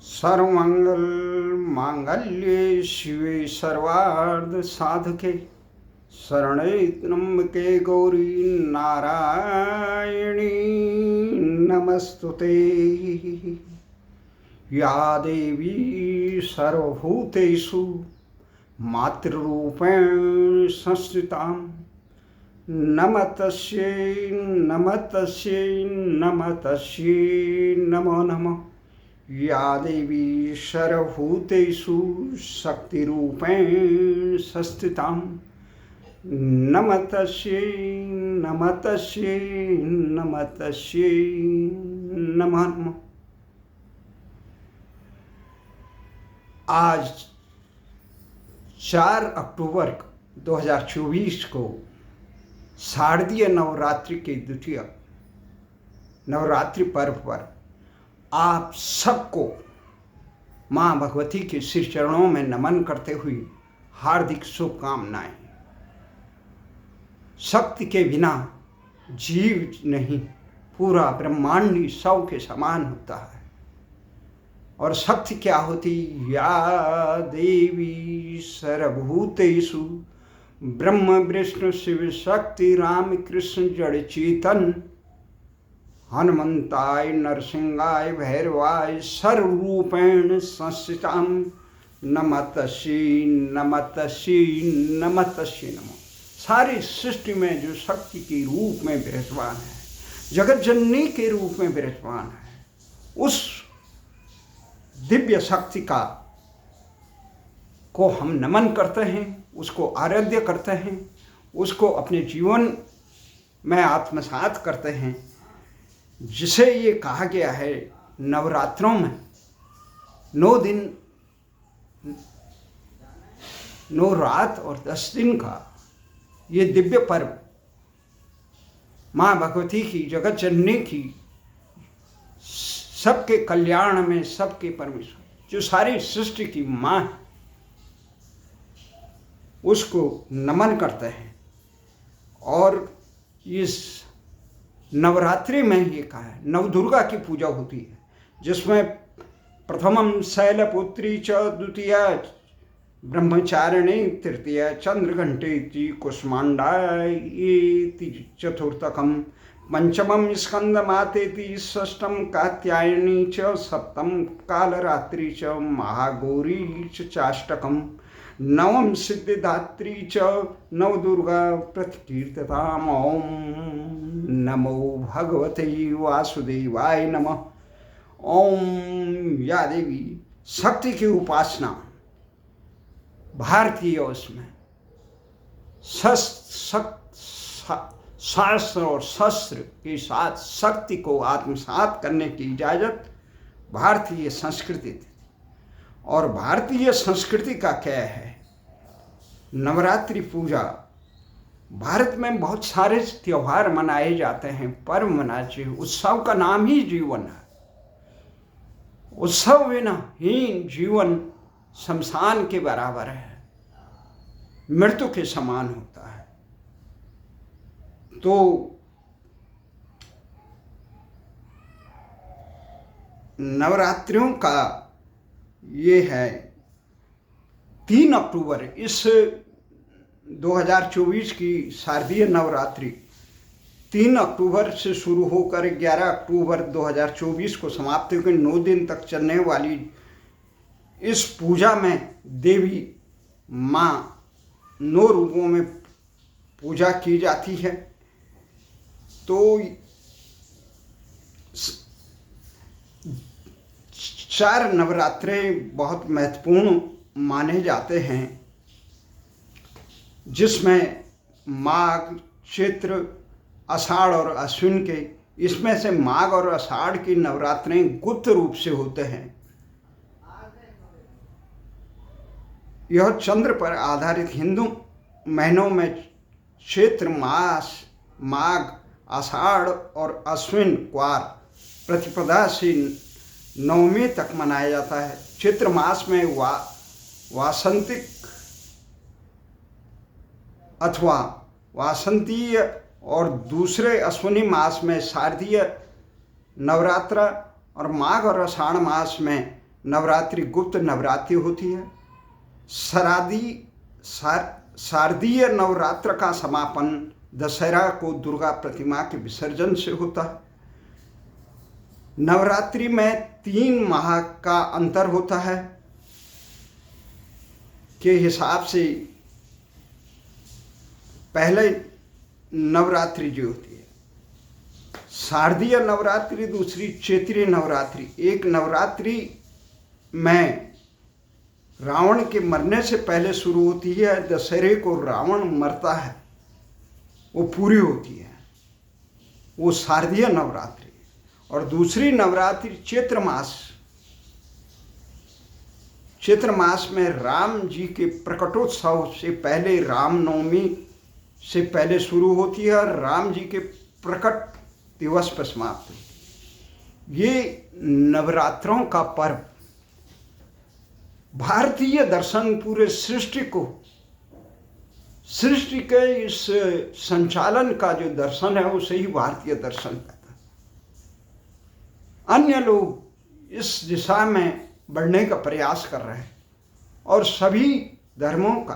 सर्वमंगल मांगल्ये शिवे सर्वार्थ साधके शरणे त्र्यंबके गौरी नारायणी नमस्तुते। या देवी सर्वभूतेषु मातृरूपेण संस्थिता नमस्तस्यै नमस्तस्यै नमस्तस्यै नमो नमः। या देवी सर्वभूतेषु शक्तिरूपेण संस्थिता नमस्तस्यै नमस्तस्यै नमस्तस्यै नमः नमः। आज 4 अक्टूबर 2024 को शारदीय नवरात्रि के द्वितीय नवरात्रि पर्व पर आप सबको माँ भगवती के श्री चरणों में नमन करते हुए हार्दिक शुभकामनाएं। शक्ति के बिना जीव नहीं, पूरा ब्रह्मांड ही सौ के समान होता है। और शक्ति क्या होती? या देवी सर्वभूतेषु ब्रह्म विष्णु शिव शक्ति राम कृष्ण जड़ चेतन हनुमंताय नरसिंहाय भैरवाय सर्वरूपेण संस्थितां नमस्तस्यै नमस्तस्यै नमस्तस्यै नमः। सारी सृष्टि में जो शक्ति के रूप में विराजमान है, जगत जननी के रूप में विराजमान है, उस दिव्य शक्ति को हम नमन करते हैं, उसको आराध्य करते हैं, उसको अपने जीवन में आत्मसात करते हैं। जिसे ये कहा गया है नवरात्रों में 9 दिन 9 रात और 10 दिन का ये दिव्य पर्व माँ भगवती की जगत जननी की सबके कल्याण में, सबके परमेश्वर जो सारी सृष्टि की माँ है, उसको नमन करते हैं। और इस नवरात्रि में ये कहा है नवदुर्गा की पूजा होती है, जिसमें प्रथमम शैलपुत्री च द्वितीया ब्रह्मचारिणी तृतीया चंद्रघंटेति कुष्मांडायेति चतुर्थकम पंचमम स्कंदमातेति षष्ठम कात्यायनी च सप्तम कालरात्रि च महागौरी च चाष्टकम नवम सिद्धिदात्री च नवदुर्गा प्रतिकीर्तताम। ओम नमो भगवते वासुदेवाय नमः। ओम या देवी शक्ति की उपासना भारतीय उसमें शास्त्र और शस्त्र के साथ शक्ति को आत्मसात करने की इजाजत भारतीय संस्कृति थी। और भारतीय संस्कृति का क्या है? नवरात्रि पूजा। भारत में बहुत सारे त्योहार मनाए जाते हैं, पर्व मनाए जाते हैं। उत्सव का नाम ही जीवन है। उत्सव बिना ही जीवन शमशान के बराबर है, मृत्यु के समान होता है। तो नवरात्रियों का ये है 3 अक्टूबर, इस 2024 की शारदीय नवरात्रि 3 अक्टूबर से शुरू होकर 11 अक्टूबर 2024 को समाप्त होकर 9 दिन तक चलने वाली इस पूजा में देवी माँ 9 रूपों में पूजा की जाती है। तो 4 नवरात्रे बहुत महत्वपूर्ण माने जाते हैं, जिसमें माघ, चैत्र, आषाढ़ और अश्विन के, इसमें से माघ और आषाढ़ की नवरात्रें गुप्त रूप से होते हैं। यह चंद्र पर आधारित हिंदू महीनों में चैत्र मास, माघ, आषाढ़ और अश्विन क्वार प्रतिपदा से नवमी तक मनाया जाता है। चैत्र मास में वासंतिक अथवा वासंतीय और दूसरे अश्विनी मास में शारदीय नवरात्र और माघ और आषाढ़ मास में नवरात्रि गुप्त नवरात्रि होती है। शारदीय नवरात्र का समापन दशहरा को दुर्गा प्रतिमा के विसर्जन से होता है। नवरात्रि में 3 माह का अंतर होता है के हिसाब से पहले नवरात्रि जो होती है शारदीय नवरात्रि, दूसरी चैत्रीय नवरात्रि। एक नवरात्रि में रावण के मरने से पहले शुरू होती है, दशहरे को रावण मरता है वो पूरी होती है, वो शारदीय नवरात्रि। और दूसरी नवरात्रि चैत्र मास में राम जी के प्रकटोत्सव से पहले, रामनवमी से पहले शुरू होती है और राम जी के प्रकट दिवस पर समाप्त होती है। ये नवरात्रों का पर्व भारतीय दर्शन पूरे सृष्टि के इस संचालन का जो दर्शन है उसे ही भारतीय दर्शन कहता है। अन्य लोग इस दिशा में बढ़ने का प्रयास कर रहे हैं और सभी धर्मों का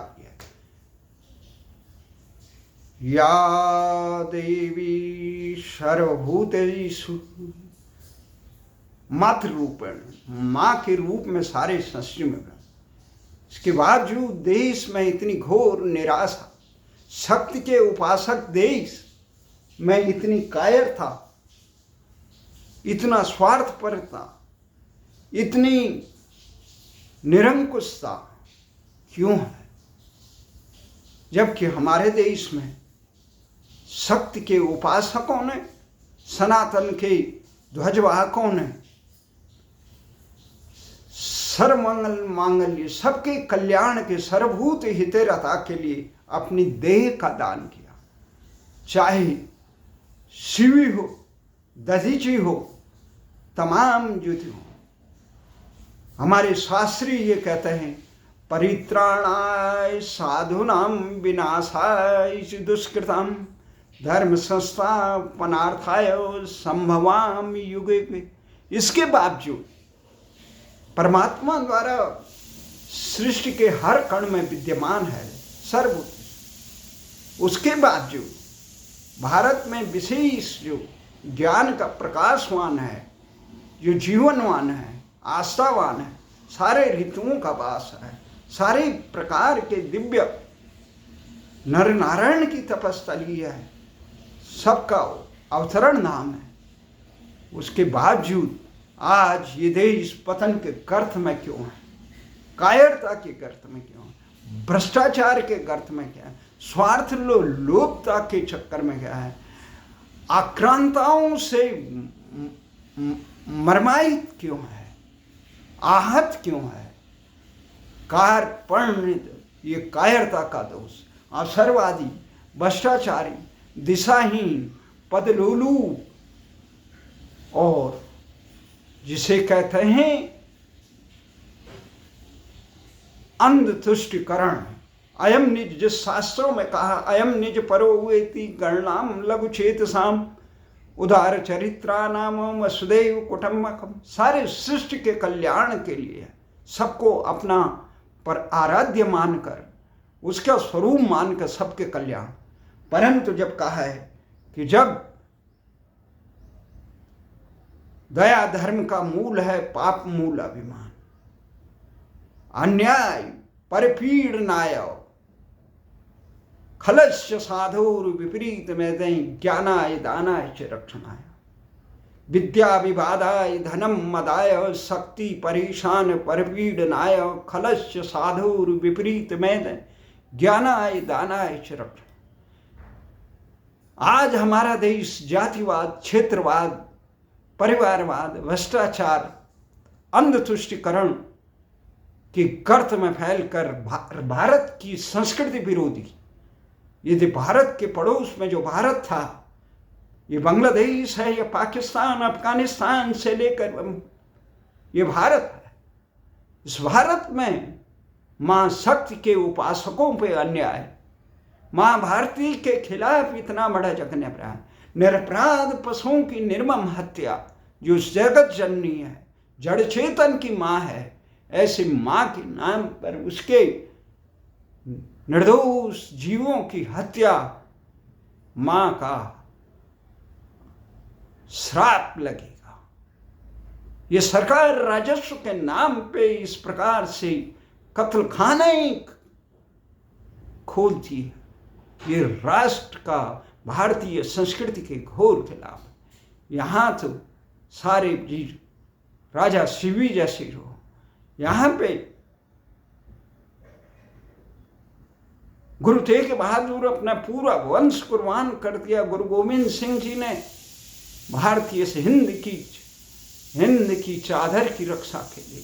या देवी सर्वभूतेषु मातृरूपेण, माँ के रूप में सारे सृष्टि में। इसके बावजूद देश में इतनी घोर निराशा, शक्ति के उपासक देश में इतनी कायरता, इतना स्वार्थपरता, इतनी निरंकुशता क्यों है? जबकि हमारे देश में शक्ति के उपासकों ने, सनातन के ध्वजवाहकों ने सर्वमंगल मांगल्य, सबके कल्याण के, सर्वभूत हितैषिता के लिए अपनी देह का दान किया। चाहे शिवी हो, दधीची हो, तमाम युति हो। हमारे शास्त्री ये कहते हैं, परित्राणाय साधूनां विनाशाय दुष्कृतां धर्म संस्थापनार्थाय संभवामि युगे युगे। इसके बावजूद परमात्मा द्वारा सृष्टि के हर कण में विद्यमान है सर्वभूत। उसके बावजूद भारत में विशेष जो ज्ञान का प्रकाशवान है, जो जीवनवान है, आस्थावान है, सारे ऋतुओं का वास है, सारे प्रकार के दिव्य नर नारायण की तपस्थली है, सबका अवतरण नाम है। उसके बावजूद आज ये देश पतन के गर्त में क्यों है? कायरता के गर्त में क्यों है? भ्रष्टाचार के गर्त में क्या है? स्वार्थ लोभता के चक्कर में क्या है? आक्रांताओं से मरमाइत क्यों है? आहत क्यों है? कार्पण्य, ये कायरता का दोष। अवसरवादी, भ्रष्टाचारी, दिशाहीन, पदलोलू और जिसे कहते हैं अंधतुष्टिकरण। अयम निज, जिस शास्त्रों में कहा अयम निज परो वेति गणनाम लघु चेतसाम उदार चरित्रा नाम वसुदेव कुटुंबकम। सारे सृष्टि के कल्याण के लिए सबको अपना पर आराध्य मानकर, उसका स्वरूप मानकर सबके कल्याण। परंतु जब कहा है कि जब दया धर्म का मूल है, पाप मूल अभिमान, अन्याय परपीड़नाय खलस्य साधुर विपरीत में ज्ञानाय दानाय च रक्षणाय विद्या विवादाय धनम मदाय शक्ति परेशान परपीड़नाय खलस्य साधुर विपरीत में ज्ञानाय दानाय च रक्षण। आज हमारा देश जातिवाद, क्षेत्रवाद, परिवारवाद, भ्रष्टाचार, अंधतुष्टिकरण के गर्त में फैलकर भारत की संस्कृति विरोधी, यदि भारत के पड़ोस में जो भारत था, ये बांग्लादेश है, ये पाकिस्तान, अफगानिस्तान से लेकर ये भारत है, इस भारत में मां शक्ति के उपासकों पे अन्याय, मां भारती के खिलाफ इतना बड़ा जघन्य अपराध, निरपराध पशुओं की निर्मम हत्या जो जगत जननी है, जड़ चेतन की माँ है, ऐसे माँ के नाम पर उसके निर्दोष जीवों की हत्या माँ का श्राप लगेगा। ये सरकार राजस्व के नाम पे इस प्रकार से कत्ल खाने खोलती है, ये राष्ट्र का भारतीय संस्कृति के घोर खिलाफ है। यहाँ तो सारे जी राजा शिवी जैसे रहो, यहाँ पे गुरु तेग बहादुर अपना पूरा वंश कुर्बान कर दिया। गुरु गोविंद सिंह जी ने भारतीय से हिंद की चादर की रक्षा के लिए।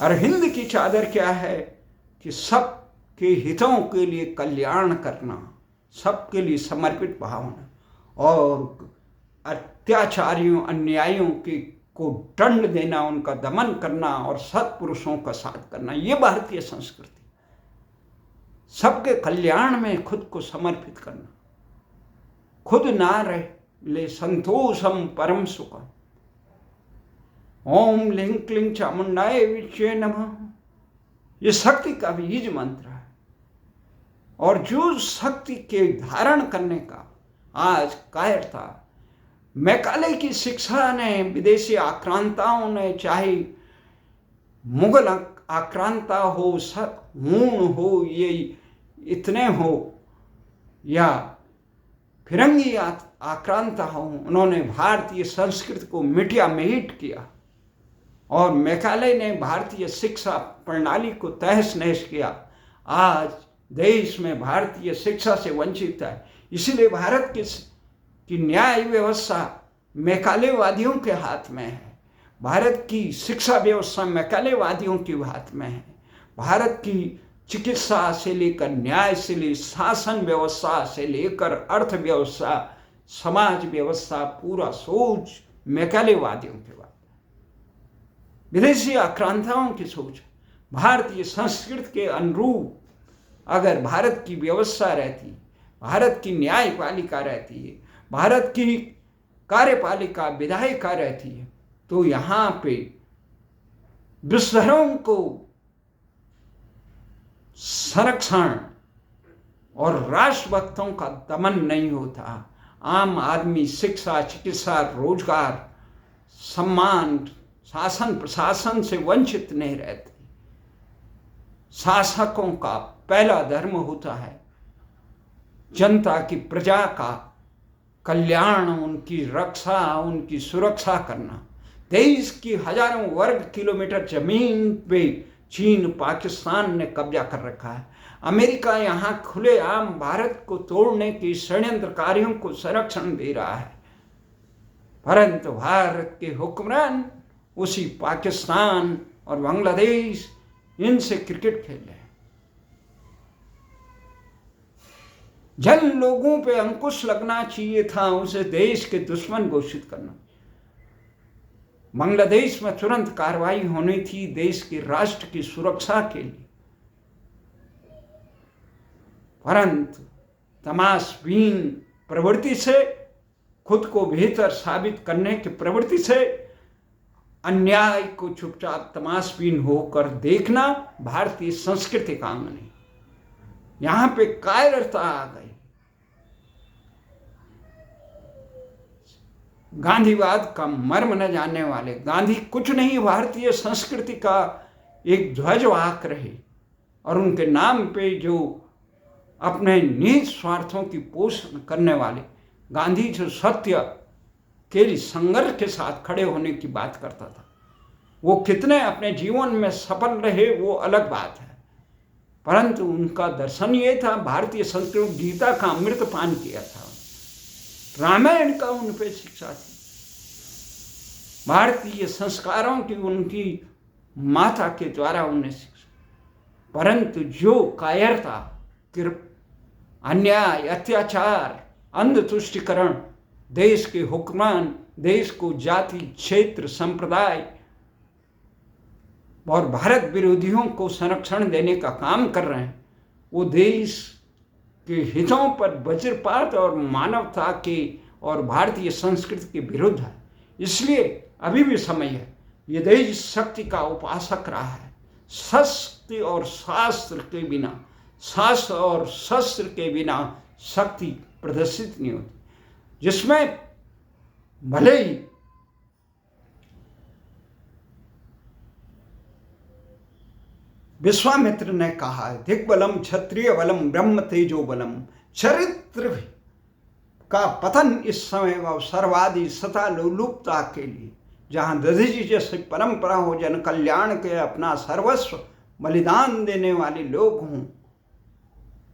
और हिंद की चादर क्या है कि सबके हितों के लिए कल्याण करना, सबके लिए समर्पित भावना और अत्याचारियों अन्यायियों को दंड देना, उनका दमन करना और सत्पुरुषों का साथ करना, ये भारतीय संस्कृति। सबके कल्याण में खुद को समर्पित करना, खुद ना रहे संतोषम परम सुखम। ओम लिंग क्लिंग चामुंडाय विचे नमः, ये शक्ति का बीज मंत्र है। और जो शक्ति के धारण करने का आज कायरता, मैकाले की शिक्षा ने, विदेशी आक्रांताओं ने, चाहे मुगल आक्रांता हो, हूण हो, ये इतने हो या फिरंगी आक्रांता हो, उन्होंने भारतीय संस्कृति को मिटिया मिहिट किया। और मैकाले ने भारतीय शिक्षा प्रणाली को तहस नहस किया। आज देश में भारतीय शिक्षा से वंचित है। इसीलिए भारत की न्याय व्यवस्था मैकालेवादियों के हाथ में है। भारत की शिक्षा व्यवस्था मैकालेवादियों के हाथ में है। भारत की चिकित्सा से लेकर न्याय से लेकर शासन व्यवस्था से लेकर अर्थव्यवस्था, समाज व्यवस्था, पूरा सोच मैकालेवादियों के बाद, विदेशी आक्रांताओं की सोच। भारतीय संस्कृति के अनुरूप अगर भारत की व्यवस्था रहती, भारत की न्यायपालिका रहती है, भारत की कार्यपालिका विधायिका रहती है, तो यहाँ पे दुष्कर्मों को संरक्षण और राष्ट्रभक्तों का दमन नहीं होता। आम आदमी शिक्षा, चिकित्सा, रोजगार, सम्मान, शासन प्रशासन से वंचित नहीं रहते। शासकों का पहला धर्म होता है जनता की, प्रजा का कल्याण, उनकी रक्षा, उनकी सुरक्षा करना। देश की हजारों वर्ग किलोमीटर जमीन पे चीन, पाकिस्तान ने कब्जा कर रखा है। अमेरिका यहाँ खुलेआम भारत को तोड़ने की षड्यंत्रकारियों को संरक्षण दे रहा है, परंतु भारत के हुक्मरान उसी पाकिस्तान और बांग्लादेश, इनसे क्रिकेट खेल रहे हैं। जिन लोगों पे अंकुश लगना चाहिए था, उसे देश के दुश्मन घोषित करना। बांग्लादेश में तुरंत कार्रवाई होनी थी देश के राष्ट्र की सुरक्षा के लिए, परंतु तमाशबीन प्रवृत्ति से, खुद को बेहतर साबित करने की प्रवृत्ति से, अन्याय को चुपचाप तमाशबीन होकर देखना भारतीय संस्कृति का अंग नहीं। यहां पे कायरता आ गई। गांधीवाद का मर्म न जानने वाले, गांधी कुछ नहीं, भारतीय संस्कृति का एक ध्वजवाहक रहे, और उनके नाम पे जो अपने निज स्वार्थों की पोषण करने वाले, गांधी जो सत्य के लिए संघर्ष के साथ खड़े होने की बात करता था, वो कितने अपने जीवन में सफल रहे वो अलग बात है, परंतु उनका दर्शन ये था, भारतीय संस्कृति, गीता का अमृत पान किया था, रामायण का उन पे शिक्षा थी, भारतीय संस्कारों की उनकी माता के द्वारा उन्हें शिक्षा। परंतु जो कायरता, अन्याय, अत्याचार, अंध तुष्टिकरण, देश के हुक्मरान देश को जाति, क्षेत्र, संप्रदाय और भारत विरोधियों को संरक्षण देने का काम कर रहे हैं, वो देश के हितों पर वज्रपात और मानवता के और भारतीय संस्कृति के विरुद्ध है। इसलिए अभी भी समय है। ये देश शक्ति का उपासक रहा है। शक्ति और शास्त्र के बिना, शास्त्र और शस्त्र के बिना शक्ति प्रदर्शित नहीं होती, जिसमें भले ही विश्वामित्र ने कहा है, दिग्बलम क्षत्रिय बलम ब्रह्म तेजो बलम, चरित्र का पतन इस समय अवसरवादी सता लुलुपता के लिए, जहाँ दधीजी जैसे परंपरा हो, जन कल्याण के अपना सर्वस्व बलिदान देने वाले लोग हों,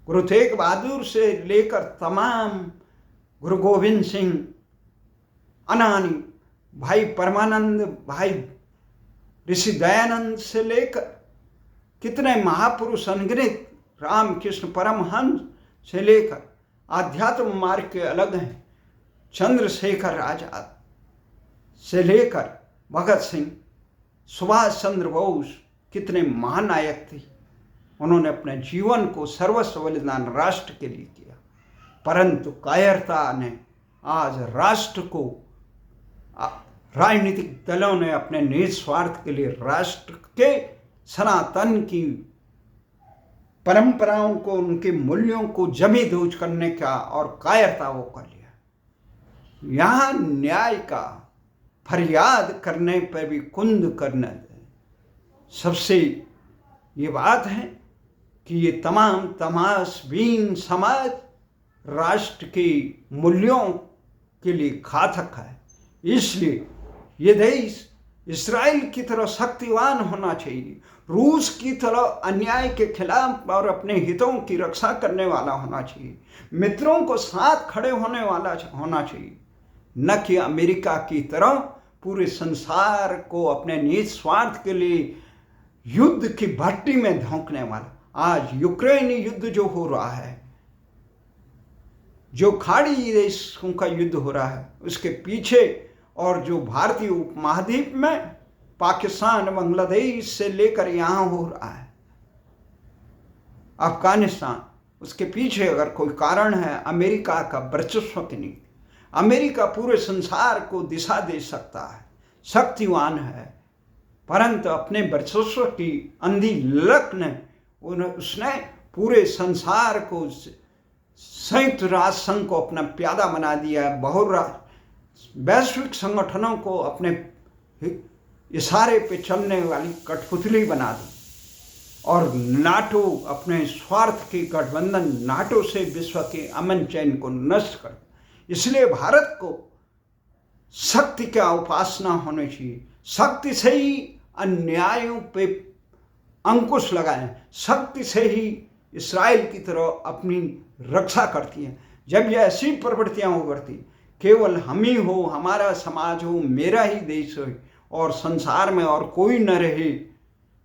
गुरु तेग बहादुर से लेकर तमाम, गुरु गोविंद सिंह, अनानी, भाई परमानंद, भाई ऋषि दयानंद से लेकर कितने महापुरुष अनगिनत, रामकृष्ण परमहंस से लेकर आध्यात्म मार्ग के अलग हैं, चंद्रशेखर आजाद से लेकर भगत सिंह, सुभाष चंद्र बोस, कितने महानायक थे। उन्होंने अपने जीवन को सर्वस्व बलिदान राष्ट्र के लिए किया, परंतु कायरता ने आज राष्ट्र को, राजनीतिक दलों ने अपने निज स्वार्थ के लिए राष्ट्र के सनातन की परंपराओं को, उनके मूल्यों को जमी दोज करने का और कायरता वो कर लिया। यहाँ न्याय का फरियाद करने पर भी कुंद करना है। सबसे ये बात है कि ये तमाम तमाशबीन समाज राष्ट्र के मूल्यों के लिए घातक है। इसलिए ये देश इस्राइल की तरह शक्तिवान होना चाहिए, रूस की तरह अन्याय के खिलाफ और अपने हितों की रक्षा करने वाला होना चाहिए, मित्रों को साथ खड़े होने वाला होना चाहिए, न कि अमेरिका की तरह पूरे संसार को अपने निज स्वार्थ के लिए युद्ध की भट्टी में धोंकने वाला। आज यूक्रेन युद्ध जो हो रहा है, जो खाड़ी देशों का युद्ध हो रहा है, उसके पीछे, और जो भारतीय उपमहाद्वीप में पाकिस्तान, बांग्लादेश से लेकर यहाँ हो रहा है, अफगानिस्तान, उसके पीछे अगर कोई कारण है अमेरिका का वर्चस्व की नीति। अमेरिका पूरे संसार को दिशा दे सकता है, शक्तिवान है, परंतु अपने वर्चस्व की अंधी ललक ने उसने पूरे संसार को, संयुक्त राष्ट्र संघ को अपना प्यादा बना दिया है, बहुराष्ट्रीय वैश्विक संगठनों को अपने इशारे पे चलने वाली कठपुतली बना दी, और नाटो, अपने स्वार्थ की गठबंधन नाटो से विश्व के अमन चैन को नष्ट कर। इसलिए भारत को शक्ति का उपासना होनी चाहिए, शक्ति से ही अन्यायों पे अंकुश लगाएं, शक्ति से ही इस्राइल की तरह अपनी रक्षा करती हैं। जब ये ऐसी प्रवृत्तियाँ उभरती, केवल हम ही हो, हमारा समाज हो, मेरा ही देश हो और संसार में और कोई न रहे,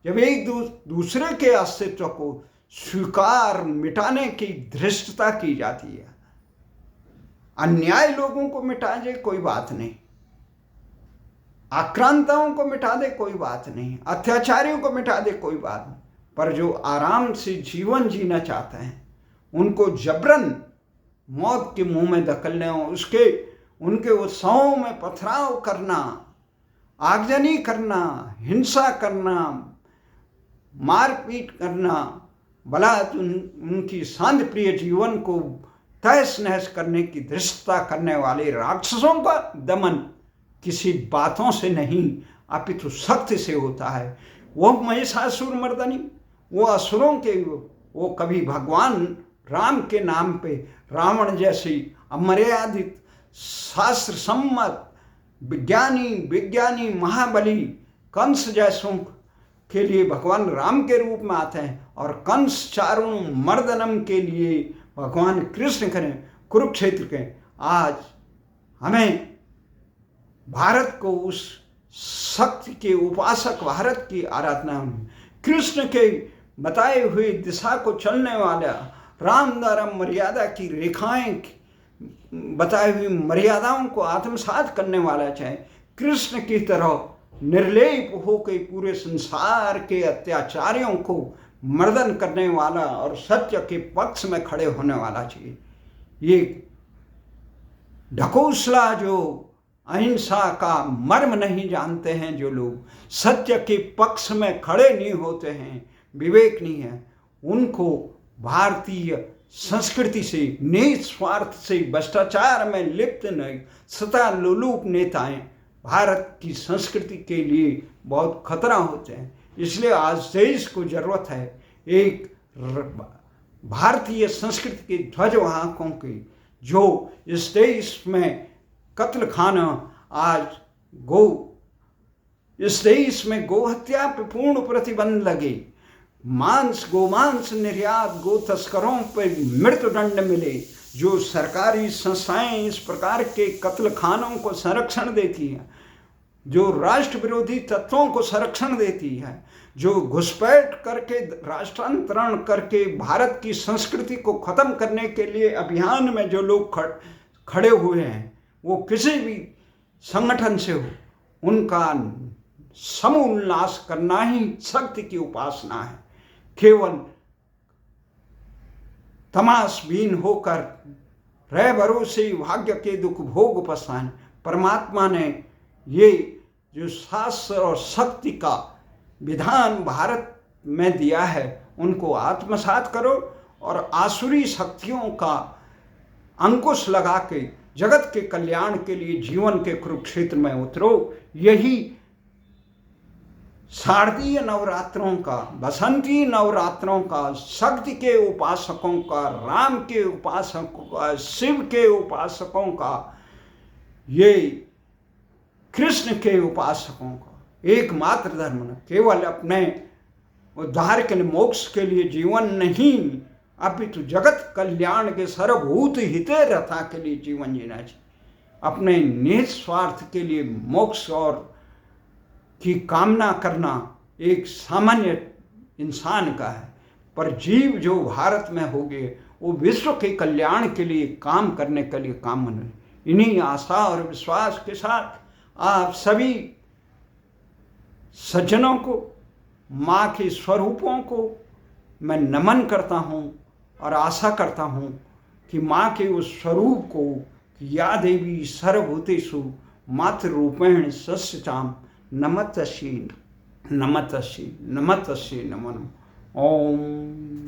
जब एक दूसरे के अस्तित्व को स्वीकार मिटाने की धृष्टता की जाती है, अन्याय लोगों को मिटा दे कोई बात नहीं, आक्रांताओं को मिटा दे कोई बात नहीं, अत्याचारियों को मिटा दे कोई बात नहीं, पर जो आराम से जीवन जीना चाहते हैं उनको जबरन मौत के मुंह में धकेलने, उनके उत्सवों में पथराव करना, आगजनी करना, हिंसा करना, मारपीट करना, बलात् उनकी शांति प्रिय जीवन को तहस नहस करने की धृष्टता करने वाले राक्षसों का दमन किसी बातों से नहीं अपितु शक्ति से होता है। वो महिषासुर मर्दनी, वो असुरों के, वो कभी भगवान राम के नाम पे रावण जैसी अमर्यादित शास्त्र सम्मत विज्ञानी महाबली कंस जैसों के लिए भगवान राम के रूप में आते हैं, और कंस चारों मर्दनम के लिए भगवान कृष्ण करें कुरुक्षेत्र के। आज हमें भारत को उस शक्ति के उपासक भारत की आराधना होनी, कृष्ण के बताए हुए दिशा को चलने वाला, राम द्वारा मर्यादा की रेखाएं बताई हुई मर्यादाओं को आत्मसात करने वाला, चाहे कृष्ण की तरह निर्लेप होकर पूरे संसार के अत्याचारियों को मर्दन करने वाला और सत्य के पक्ष में खड़े होने वाला चाहिए। ये ढकोसला जो अहिंसा का मर्म नहीं जानते हैं जो लोग, सत्य के पक्ष में खड़े नहीं होते हैं, विवेक नहीं है, उनको भारतीय संस्कृति से, निस्वार्थ से, भ्रष्टाचार में लिप्त नहीं सता लोलुप नेताएं भारत की संस्कृति के लिए बहुत खतरा होते हैं। इसलिए आज देश को जरूरत है एक भारतीय संस्कृति के ध्वजवाहकों की, जो इस देश में कत्ल खाना, आज इस देश में गो हत्या पर पूर्ण प्रतिबंध लगे, गोमांस निर्यात, गो तस्करों पर मृत्युदंड मिले, जो सरकारी संस्थाएं इस प्रकार के कत्ल खानों को संरक्षण देती हैं, जो राष्ट्र विरोधी तत्वों को संरक्षण देती है, जो घुसपैठ करके राष्ट्रांतरण करके भारत की संस्कृति को खत्म करने के लिए अभियान में जो लोग खड़े हुए हैं, वो किसी भी संगठन से हो, उनका समूल नाश करना ही शक्ति की उपासना है। केवल तमाशबीन होकर रह भरोसे भाग्य के दुख भोग पछताएं। परमात्मा ने ये जो शास्त्र और शक्ति का विधान भारत में दिया है, उनको आत्मसात करो और आसुरी शक्तियों का अंकुश लगा के जगत के कल्याण के लिए जीवन के कुरुक्षेत्र में उतरो। यही शारदीय नवरात्रों का, बसंती नवरात्रों का, शक्ति के उपासकों का, राम के उपासकों का, शिव के उपासकों का, ये कृष्ण के उपासकों का एकमात्र धर्म न केवल अपने उद्धार के लिए, मोक्ष के लिए जीवन नहीं, अपितु जगत कल्याण के सर्वभूत हिते रथा के लिए जीवन जीना चाहिए। अपने निस्वार्थ के लिए मोक्ष और की कामना करना एक सामान्य इंसान का है, पर जीव जो भारत में हो गए वो विश्व के कल्याण के लिए काम करने के लिए काम बने। इन्हीं आशा और विश्वास के साथ आप सभी सज्जनों को, माँ के स्वरूपों को मैं नमन करता हूँ और आशा करता हूँ कि माँ के उस स्वरूप को, या देवी सर्वभूतेषु मातृरूपेण संस्थिताम्, नमस्तस्यै नमस्तस्यै नमस्तस्यै नमो नमः। ओम।